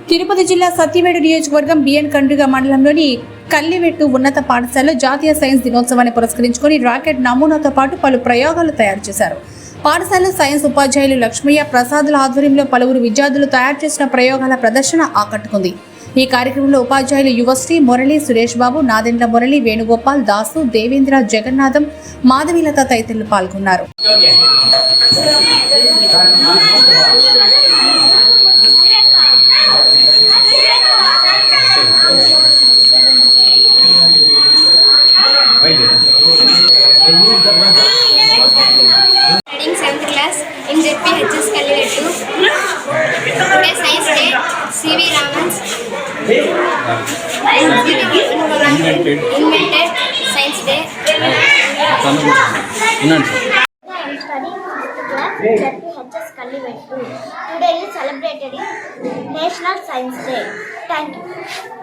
తిరుపతి జిల్లా సత్యవేడు నియోజకవర్గం బిఎన్ కండ్రిగ మండలంలోని కల్లివెట్టు ఉన్నత పాఠశాలలో జాతీయ సైన్స్ దినోత్సవాన్ని పురస్కరించుకొని రాకెట్ నమూనాతో పాటు పలు ప్రయోగాలు తయారు చేశారు. పాఠశాల సైన్స్ ఉపాధ్యాయులు లక్ష్మయ్య ప్రసాదుల ఆధ్వర్యంలో పలువురు విద్యార్థులు తయారు చేసిన ప్రయోగాల ప్రదర్శన ఆకట్టుకుంది. ఈ కార్యక్రమంలో ఉపాధ్యాయులు యువశ్రీ, మురళి, సురేష్ బాబు, నాదెండ్ల మురళి, వేణుగోపాల్, దాసు, దేవేంద్ర, జగన్నాథం, మాధవీలత తదితరులు పాల్గొన్నారు. Studying 7th class in ZPHS Kallivettu. Today Science Day. CV Ramans invented Science Day. I am studying 6th class in ZPHS Kallivettu. Today is celebrated National Science Day. Thank you.